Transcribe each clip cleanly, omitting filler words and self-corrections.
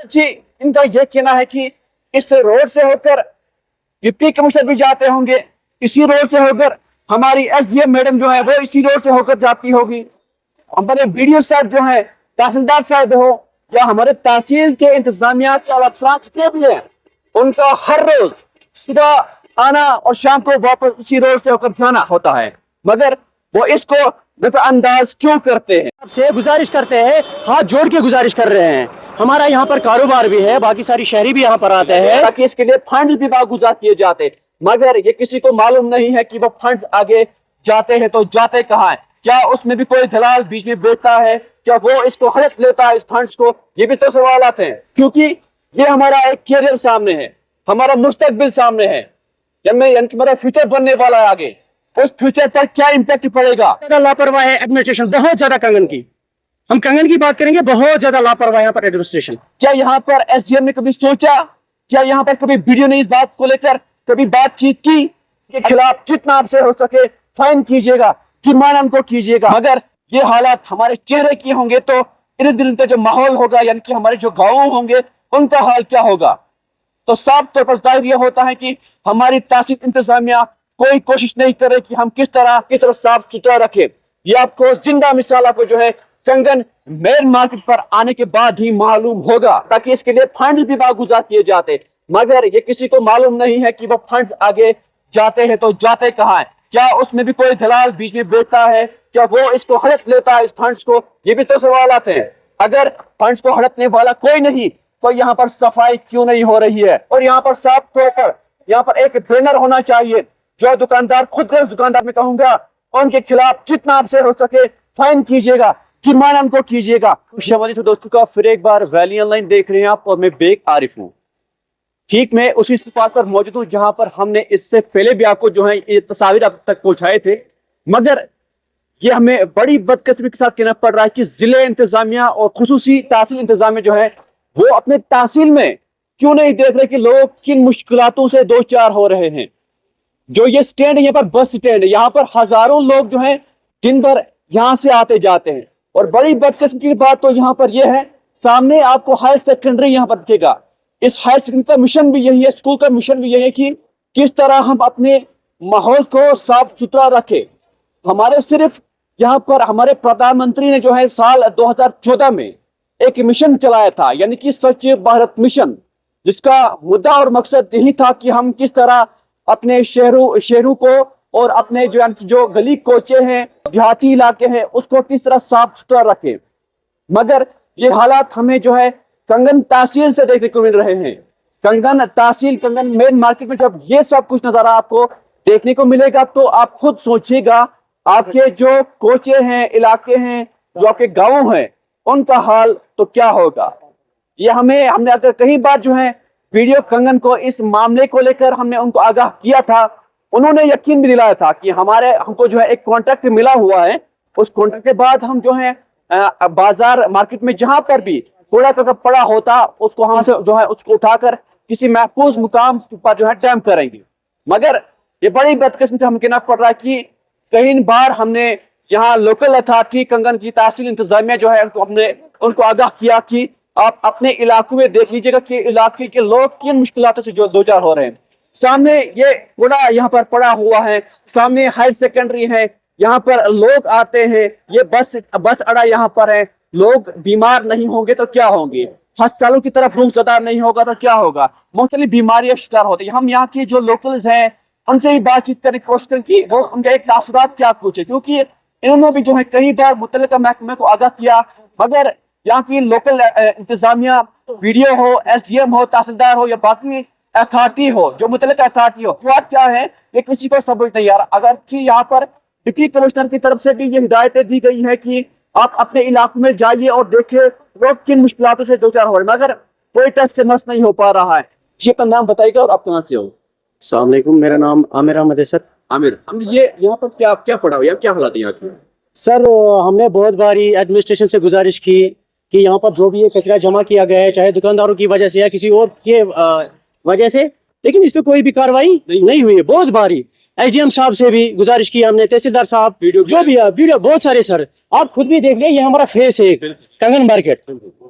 जी, इनका यह कहना है कि इस रोड से होकर डिप्टी कमिश्नर भी जाते होंगे, इसी रोड से होकर हमारी एसडीएम मैडम जो है वो इसी रोड से होकर जाती होगी। हमारे बीडीओ साहब जो है, तहसीलदार साहब हो या हमारे तहसील के इंतजामिया के अफसरान जितने भी हैं, उनका हर रोज सुबह आना और शाम को वापस इसी रोड से होकर जाना होता है, मगर वो इसको नजरअंदाज क्यों करते हैं? आपसे गुजारिश करते हैं, हाथ जोड़ के गुजारिश कर रहे हैं। हमारा यहाँ पर कारोबार भी है, बाकी सारी शहरी भी यहाँ पर आते हैं ताकि इसके लिए फंड भी बागुजार किए जाते, मगर ये किसी को मालूम नहीं है कि वो फंड्स आगे जाते हैं तो जाते कहाँ है। क्या उसमें भी कोई दलाल बीच में बैठता है? क्या वो इसको हड़प लेता है इस फंड्स को? ये भी तो सवाल आते हैं, क्योंकि ये हमारा एक कैरियर सामने है, हमारा मुस्तकबिल सामने है, हमारा फ्यूचर बनने वाला है आगे। उस फ्यूचर पर क्या इम्पैक्ट पड़ेगा? लापरवाह है एडमिनिस्ट्रेशन, बहुत ज्यादा कंगन की। हम कंगन की बात करेंगे, बहुत ज्यादा लापरवाह यहाँ पर एडमिनिस्ट्रेशन। क्या यहाँ पर एसडीएम ने कभी सोचा, क्या यहाँ पर कभी वीडियो ने इस बात को लेकर कभी बातचीत की के खिलाफ जितना आपसे हो सके फाइन कीजिएगा, जुर्माना उनको कीजिएगा? मगर ये हालात हमारे चेहरे की होंगे तो इर्द गिर्द का जो माहौल होगा, यानी कि हमारे जो गाँव होंगे, उनका हाल क्या होगा? तो साफ तौर पर जाहिर यह होता है कि हमारी तहसील इंतजामिया कोई कोशिश नहीं करे कि हम किस तरह साफ सुथरा रखें। ये आपको जिंदा मिसाल आपको जो है कंगन मेन मार्केट पर आने के बाद ही मालूम होगा, ताकि इसके लिए फंड भी बागुजार किए जाते, मगर ये किसी को मालूम नहीं है कि वो फंड्स आगे जाते हैं तो जाते कहाँ है। क्या उसमें भी कोई दलाल बीच में बैठता है? क्या वो इसको हड़प लेता है इस फंड्स को? ये भी तो सवाल आते हैं। अगर फंड्स को हड़पने वाला कोई नहीं तो यहाँ पर सफाई क्यों नहीं हो रही है? और यहाँ पर साफ तौर पर यहाँ पर एक बैनर होना चाहिए, जो दुकानदार, खुद दुकानदार में कहूंगा, उनके खिलाफ जितना आपसे हो सके फाइन कीजिएगा, जुर्माना उनको कीजिएगा। खुशआमदीद से दोस्तों का फिर एक बार वैली ऑनलाइन देख रहे हैं आप, और मैं बेग आरिफ हूँ। ठीक मैं उसी स्पॉट पर मौजूद हूँ जहां पर हमने इससे पहले भी आपको जो है ये तस्वीर अब तक पहुंचाए थे, मगर ये हमें बड़ी बदकिस्मती के साथ कहना पड़ रहा है कि जिले इंतजामिया और खुसूसी तहसील इंतजामिया जो है वो अपने तहसील में क्यों नहीं देख रहे कि लोग किन मुश्किलातों से दो चार हो रहे हैं। जो ये स्टैंड है, यहाँ पर बस स्टैंड है, यहाँ पर हजारों लोग जो हैं दिन भर यहाँ से आते जाते हैं। और बड़ी बदकिस्मती की बात तो यहाँ पर यह है, सामने आपको हायर सेकेंडरी यहाँ पर दिखेगा। इस हायर सेकेंडरी का मिशन भी यही है, स्कूल का मिशन भी यही है कि किस तरह हम अपने माहौल को साफ सुथरा रखें। हमारे सिर्फ यहाँ पर हमारे प्रधानमंत्री ने जो है साल 2014 में एक मिशन चलाया था, यानी कि स्वच्छ भारत मिशन, जिसका मुद्दा और मकसद यही था कि हम किस तरह अपने शहरों को और अपने जो गली कोचे हैं, देहाती इलाके हैं, उसको किस तरह साफ सुथरा रखें। मगर ये हालात हमें जो है कंगन तहसील से देखने को मिल रहे हैं। कंगन तहसील, कंगन मेन मार्केट में जब ये सब कुछ नजारा आपको देखने को मिलेगा तो आप खुद सोचिएगा, आपके जो कोचे हैं, इलाके हैं, जो आपके गाँव हैं, उनका हाल तो क्या होगा। ये हमने अगर कई बार जो है वीडियो कंगन को इस मामले को लेकर हमने उनको आगाह किया था, उन्होंने यकीन भी दिलाया था कि हमको जो है एक कॉन्ट्रैक्ट मिला हुआ है। उस कॉन्ट्रैक्ट के बाद हम जो है बाजार मार्केट में जहां पर भी कूड़ा करकट पड़ा होता, उसको वहां से जो है उसको उठाकर किसी महफूज मुकाम पर जो है डैम्प करेंगे। मगर ये बड़ी बदकिस्मती हमें कहना पड़ रहा है कि कई बार हमने यहाँ लोकल अथॉरिटी कंगन की तहसील इंतजामिया जो है हमने उनको आगाह किया कि आप अपने इलाकों में देख लीजिएगा कि इलाके के लोग किन मुश्किलातों से जो दो चार हो रहे हैं। सामने ये कूड़ा यहाँ पर पड़ा हुआ है, सामने हायर सेकेंडरी है, यहाँ पर लोग आते हैं, ये बस अड़ा यहाँ पर है। लोग बीमार नहीं होंगे तो क्या होंगे, अस्पतालों की तरफ रुख ज्यादा नहीं होगा तो क्या होगा, मुख्तलिफ बीमारियां शिकार होती है। हम यहाँ के जो लोकल्स हैं उनसे भी बातचीत करने की कोशिश करें कि वो उनके एक तासुरात क्या कुछ है, क्योंकि इन्होंने भी जो है कई बार मुतल्लिका महकमे को आगाह किया, मगर यहाँ की लोकल इंतजामिया, वीडियो हो, एसडीएम हो, तहसीलदार हो या बाकी अथॉरिटी हो, जो मुतल्लिका अथॉरिटी हो, बात क्या है ये किसी को समझ नहीं आ रहा। अगर यहाँ पर डिप्टी कमिश्नर की तरफ से भी ये हिदायतें दी गई है कि आप अपने इलाकों में जाइए और देखिए लोग किन मुश्किलातों से दो चार हो रहे हैं, मगर कोई टच से मस नहीं हो पा रहा है। जी अपना नाम बताइएगा और आप कहाँ से हो? अस्सलाम वालेकुम, मेरा नाम आमिर अहमद है सर। आमिर, हम ये यहाँ पर क्या पढ़ा हुआ, क्या हालात है यहाँ की? सर हमने बहुत बारी एडमिनिस्ट्रेशन से गुजारिश की कि यहाँ पर जो भी ये कचरा जमा किया गया है, चाहे दुकानदारों की वजह से या किसी और के वजह से, लेकिन इस पे कोई भी कार्रवाई नहीं हुई है। बहुत बारी SDM साहब से भी गुजारिश की हमने, तहसीलदार साहब जो भी है, वीडियो बहुत सारे सर, आप खुद भी देख लिए, ये हमारा फेस है कंगन मार्केट।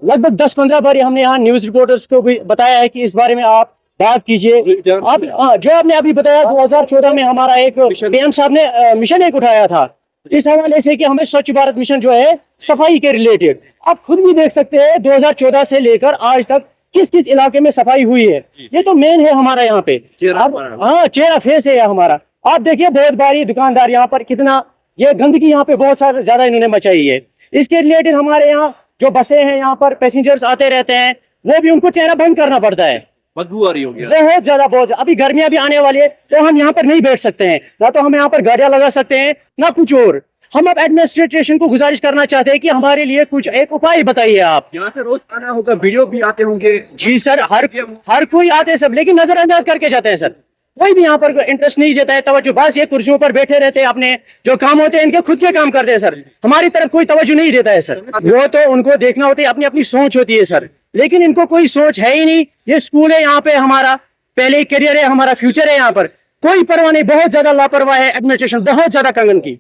लगभग 10-15 बार हमने यहाँ न्यूज रिपोर्टर्स को भी बताया है कि इस बारे में आप बात कीजिए। आप जो आपने अभी बताया 2014 में हमारा एक PM साहब ने मिशन एक उठाया था इस हवाले से कि हमें स्वच्छ भारत मिशन जो है सफाई के रिलेटेड, आप खुद भी देख सकते हैं 2014 से लेकर आज तक किस किस इलाके में सफाई हुई है। ये तो मेन है हमारा यहाँ पे, हाँ चेहरा फेस है हमारा। आप देखिए बहुत बारी दुकानदार यहाँ पर कितना ये गंदगी यहाँ पे बहुत सारा ज्यादा इन्होंने मचाई है। इसके रिलेटेड हमारे यहाँ जो बसें हैं यहाँ पर पैसेंजर्स आते रहते हैं, वो भी उनको चेहरा बंद करना पड़ता है, बदबू आ रही होगी बहुत ज्यादा बहुत ज्यादा। अभी गर्मियां भी आने वाली है तो हम यहाँ पर नहीं बैठ सकते हैं, ना तो हम यहाँ पर गाड़ियां लगा सकते हैं ना कुछ और। हम अब एडमिनिस्ट्रेशन को गुजारिश करना चाहते हैं कि हमारे लिए कुछ एक उपाय बताइए आप। यहाँ से रोज आना होगा, वीडियो भी आते होंगे। जी सर, हर कोई आते हैं सब, लेकिन नजरअंदाज करके जाते हैं सर, कोई भी यहाँ पर इंटरेस्ट नहीं देता है, तवज्जो, बस ये कुर्सियों पर बैठे रहते हैं, अपने जो काम होते हैं इनके खुद के काम करते हैं सर, हमारी तरफ कोई तवज्जो नहीं देता है सर। वो तो उनको देखना होता है, अपनी अपनी सोच होती है सर, लेकिन इनको कोई सोच है ही नहीं। ये स्कूल है यहाँ पे हमारा, पहले करियर है हमारा, फ्यूचर है यहाँ पर, कोई परवाह नहीं। बहुत ज्यादा लापरवाह है एडमिनिस्ट्रेशन, बहुत ज्यादा कंगन की,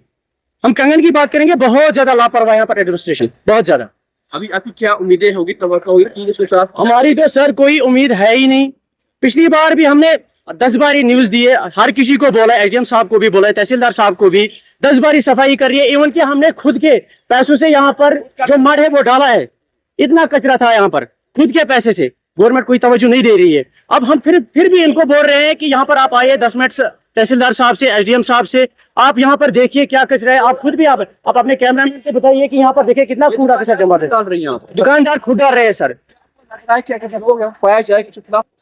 हम कंगन की बात करेंगे, बहुत ज्यादा लापरवाह यहाँ पर एडमिनिस्ट्रेशन, बहुत ज्यादा। अभी आपकी क्या उम्मीदें होगी, तवक्को होगी इसके साथ? हमारी तो सर कोई उम्मीद है ही नहीं। पिछली बार भी हमने 10 बारी न्यूज दी है, हर किसी को बोला, SDM साहब को भी बोला है, तहसीलदार साहब को भी 10 बारी सफाई कर रही है। इवन कि हमने खुद के पैसों से यहाँ पर जो मड है वो डाला है, इतना कचरा था यहाँ पर, खुद के पैसे से, गवर्नमेंट कोई तवज्जो नहीं दे रही है। अब हम फिर भी इनको बोल रहे हैं कि यहाँ पर आप आइए 10 मिनट तहसीलदार साहब से, SDM साहब से, आप यहाँ पर देखिए क्या कचरा है। आप खुद भी आप अपने कैमरामैन से बताइए कि यहाँ पर देखिए कितना कूड़ा कचरा जमा है। दुकानदार खुद डाल रहे हैं सर।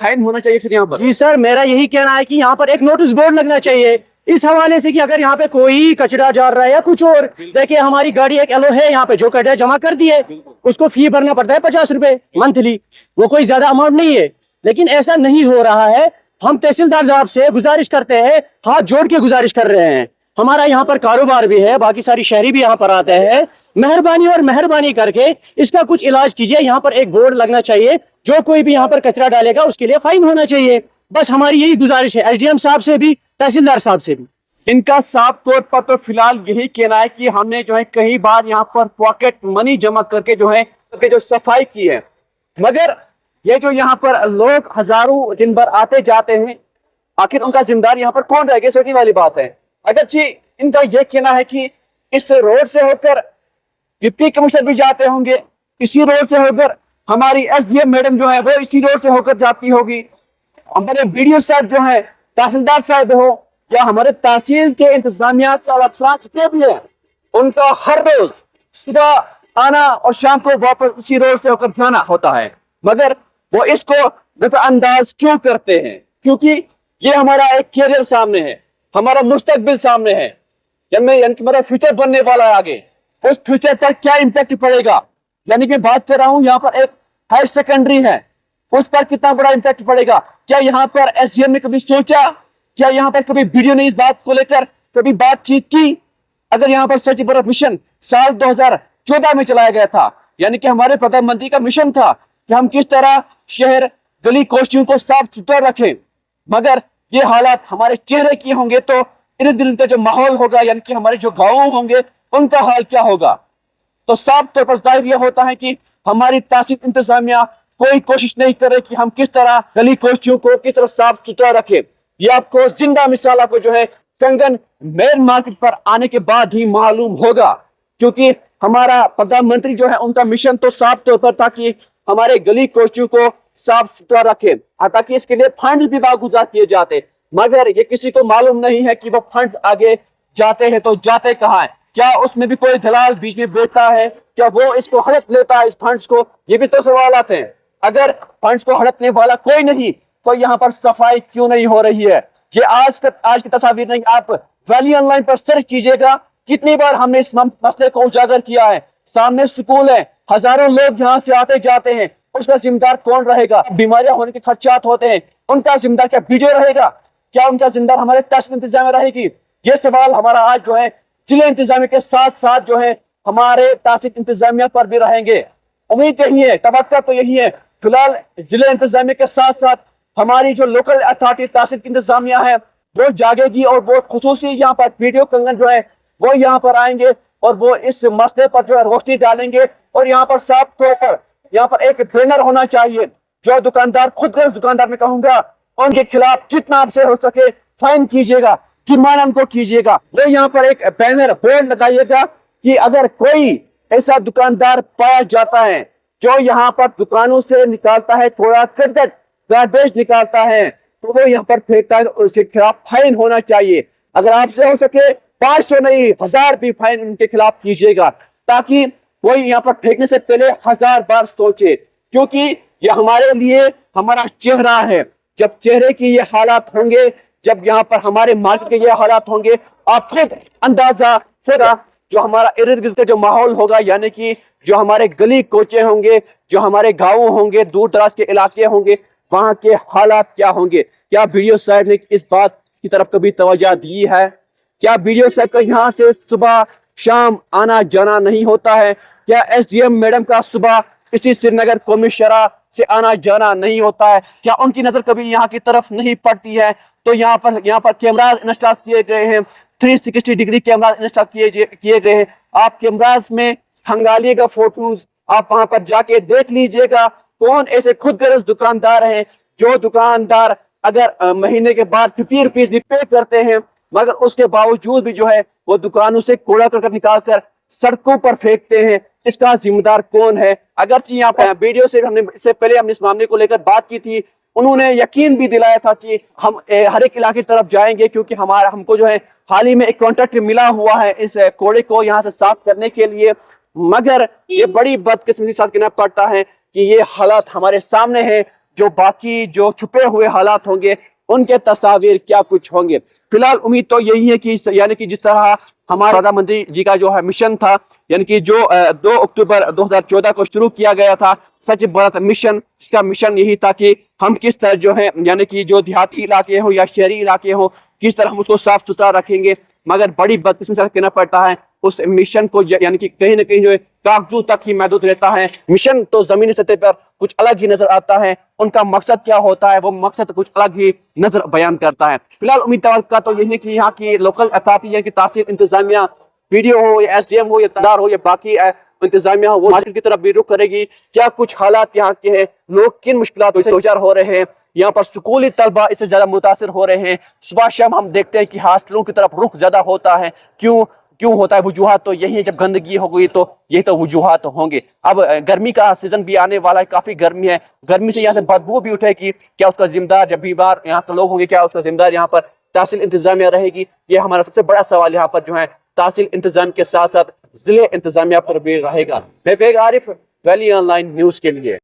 फाइन होना चाहिए फिर यहाँ पर? जी सर, मेरा यही कहना है कि यहाँ पर एक नोटिस बोर्ड लगना चाहिए इस हवाले से कि अगर यहाँ पे कोई कचरा जा रहा है या कुछ और, देखिए हमारी गाड़ी एक एलो है यहाँ पे, जो कचरा जमा कर दिए उसको फी भरना पड़ता है 50 रुपए मंथली, वो कोई ज्यादा अमाउंट नहीं है, लेकिन ऐसा नहीं हो रहा है। हम तहसीलदार साहब से गुजारिश करते हैं, हाथ जोड़ के गुजारिश कर रहे हैं, हमारा यहाँ पर कारोबार भी है, बाकी सारी शहरी भी यहाँ पर आते हैं, मेहरबानी करके इसका कुछ इलाज कीजिए। यहाँ पर एक बोर्ड लगना चाहिए, जो कोई भी यहाँ पर कचरा डालेगा उसके लिए फाइन होना चाहिए, बस हमारी यही गुजारिश है SDM साहब से भी, तहसीलदार साहब से भी। इनका साफ तौर पर तो फिलहाल यही कहना है कि हमने जो है कई बार यहाँ पर पॉकेट मनी जमा करके जो है जो सफाई की है, मगर ये जो यहाँ पर लोग हजारों दिन भर आते जाते हैं, आखिर उनका जिम्मेदार यहाँ पर कौन रहेगा, सोचने वाली बात है। अगरचे इनका यह कहना है कि इस रोड से होकर डिप्टी कमिश्नर भी जाते होंगे, इसी रोड से होकर हमारी SDM मैडम जो है वो इसी रोड से होकर जाती होगी, हमारे BDO साहब जो है, तहसीलदार साहब हो या हमारे तहसील के इंतजामिया का अफसरान जितने भी है, उनका हर रोज सुबह आना और शाम को वापस इसी रोड से होकर जाना होता है, मगर वो इसको नजरअंदाज क्यों करते हैं? क्योंकि ये हमारा एक कैरियर सामने है, हमारा मुस्तकबिल सामने है, यानी हमारा फ्यूचर बनने वाला है आगे, उस फ्यूचर पर क्या इम्पैक्ट पड़ेगा। यानी कि बात कर रहा हूँ यहाँ पर एक हायर सेकेंडरी है, उस पर कितना बड़ा इम्पैक्ट पड़ेगा। क्या यहाँ पर SDM ने कभी सोचा, क्या यहाँ पर कभी BDO ने इस बात को लेकर कभी बातचीत की? अगर यहाँ पर स्वच्छ भारत मिशन साल 2014 में चलाया गया था, यानी कि हमारे प्रधानमंत्री का मिशन था कि हम किस तरह शहर गली कोशियों को साफ सुथरा रखें, मगर ये हालात हमारे चेहरे की होंगे तो इर्द गिर्द का जो माहौल होगा, यानी कि हमारे जो गाँव होंगे उनका हाल क्या होगा। तो साफ तौर पर जाहिर यह होता है कि हमारी तहसील इंतजामिया कोई कोशिश नहीं कर रही कि हम किस तरह गली कोशियों को किस तरह साफ सुथरा रखें। ये आपको जिंदा मिसाल आपको जो है कंगन मेन मार्केट पर आने के बाद ही मालूम होगा, क्योंकि हमारा प्रधानमंत्री जो है उनका मिशन तो साफ तौर पर था कि हमारे गली कोशियों को साफ सुथरा रखें, ताकि इसके लिए फंड भी गुजार किए जाते, मगर ये किसी को मालूम नहीं है कि वो फंड्स आगे जाते हैं तो जाते कहाँ है। क्या उसमें भी कोई दलाल बीच में बैठता है, क्या वो इसको हड़प लेता है इस फंड्स को, ये भी तो सवाल आते हैं। अगर फंड्स को हड़पने वाला कोई नहीं तो यहाँ पर सफाई क्यों नहीं हो रही है? ये आज की तस्वीर नहीं, आप वैली ऑनलाइन पर सर्च कीजिएगा, कितनी बार हमने इस मसले को उजागर किया है। सामने स्कूल है, हजारों लोग यहाँ से आते जाते हैं, उसका जिम्मेदार कौन रहेगा? बीमारियां होने के खर्चात होते हैं, उनका जिम्मेदार क्या BDO रहेगा? क्या उनका जिम्मेदार हमारे तहसील इंतजामिया रहेगी? ये सवाल हमारा आज जो है जिले इंतजामिया के साथ साथ जो है हमारे तहसील इंतजामिया पर भी रहेंगे। उम्मीद यही है, तवक्को तो यही है। फिलहाल जिले इंतजामिया के साथ साथ हमारी जो लोकल अथॉरिटी तहसील इंतजामिया है وہ جاگے گی اور وہ خصوصی यहाँ पर वीडियो कंगन जो है वो यहाँ पर आएंगे और वो इस मसले पर जो है रोशनी डालेंगे। और यहाँ पर साफ तौर पर यहाँ पर एक बैनर होना चाहिए, जो दुकानदार, खुद दुकानदार मैं कहूंगा, उनके खिलाफ जितना आपसे हो सके फाइन कीजिएगा, जुर्माना उनको कीजिएगा। वो यहाँ पर एक बैनर बोर्ड लगाइएगा कि अगर कोई ऐसा दुकानदार पाया जाता है जो यहाँ पर दुकानों से निकालता है कूड़ा करकट, गार्बेज निकालता है, तो वो यहाँ पर फेंकता है, उसके खिलाफ फाइन होना चाहिए। अगर आपसे हो सके 500 नहीं 1000 भी फाइन उनके खिलाफ कीजिएगा, ताकि वो यहाँ पर फेंकने से पहले 1000 बार सोचे, क्योंकि ये हमारे लिए हमारा चेहरा है। जब चेहरे की ये हालात होंगे, जब यहाँ पर हमारे मार्केट के ये हालात होंगे, आप खुद अंदाजा होगा जो हमारा इर्द गिर्द का जो माहौल होगा, यानी कि जो हमारे गली कोचे होंगे, जो हमारे गाँव होंगे, दूर दराज के इलाके होंगे, वहाँ के हालात क्या होंगे। क्या वीडियो साहब ने इस बात की तरफ कभी तवज्जो दी है? क्या वीडियो साहब का यहाँ से सुबह शाम आना जाना नहीं होता है? क्या SDM मैडम का सुबह इसी श्रीनगर कौमी शरा से आना जाना नहीं होता है? क्या उनकी नजर कभी यहाँ की तरफ नहीं पड़ती है? तो यहाँ पर कैमराज इंस्टॉल किए गए हैं, 360 डिग्री कैमरा इंस्टॉल किए गए हैं। आप कैमराज में खंगालिएगा फोटोज, आप वहां पर जाके देख लीजिएगा कौन ऐसे खुदगर्ज दुकानदार हैं, जो दुकानदार अगर महीने के बाद 50 रुपीज भी पे करते हैं, मगर उसके बावजूद भी जो है वो दुकानों से कूड़ा करकट निकाल कर सड़कों पर फेंकते हैं। इसका जिम्मेदार कौन है? अगरचे यहाँ पर वीडियो से इससे पहले हमने इस मामले को लेकर बात की थी, उन्होंने यकीन भी दिलाया था कि हम हर एक इलाके की तरफ जाएंगे, क्योंकि हमको जो है हाल ही में एक कॉन्ट्रैक्ट मिला हुआ है इस कूड़े को यहाँ से साफ करने के लिए। मगर ये बड़ी बदकिस्मती के साथ कहना पड़ता है कि ये हालात हमारे सामने हैं, जो बाकी जो छुपे हुए हालात होंगे उनके तस्वीर क्या कुछ होंगे। फिलहाल उम्मीद तो यही है कि यानी कि जिस तरह हमारे प्रधानमंत्री जी का जो है मिशन था, यानी कि जो 2 अक्टूबर 2014 को शुरू किया गया था स्वच्छ भारत मिशन, इसका मिशन यही था कि हम किस तरह जो है यानी कि जो देहाती इलाके हो या शहरी इलाके हो, किस तरह हम उसको साफ सुथरा रखेंगे। मगर बड़ी बदकिस्मती से कहना पड़ता है उस मिशन को यानी कि कहीं ना कहीं जो है कागजों तक ही महदूद रहता है। मिशन तो जमीनी सतह पर कुछ अलग ही नजर आता है, उनका मकसद क्या होता है वो मकसद कुछ अलग ही नजर बयान करता है। फिलहाल उम्मीद का तो यही है कि यहाँ की लोकल अथॉरिटी यानी कि तहसील इंतजामिया, वीडियो हो या SDM हो या तदार हो या बाकी इंतजामिया हो, वो मार्केट की तरफ भी रुख करेगी। क्या कुछ हालात यहाँ के हैं, लोग किन मुश्किलात से दो चार हो रहे हैं, यहाँ पर स्कूली तलबा इससे ज्यादा मुतासिर हो रहे हैं। सुबह शाम हम देखते हैं कि हॉस्टलों की तरफ रुख ज्यादा होता है। क्यों होता है? वजूहात तो यही है, जब गंदगी हो गई तो ये तो वजूहात होंगे। अब गर्मी का सीजन भी आने वाला है, काफी गर्मी है, गर्मी से यहाँ से बदबू भी उठेगी। क्या उसका जिम्मेदार जब बीमार यहाँ के लोग होंगे, क्या उसका जिम्मेदार यहाँ पर तहसील इंतजामिया रहेगी? ये हमारा सबसे बड़ा सवाल यहाँ पर जो है तहसील इंतजाम के साथ साथ जिले इंतजामिया पर भी रहेगा। मैं Baig Arif, Valley online news के लिए।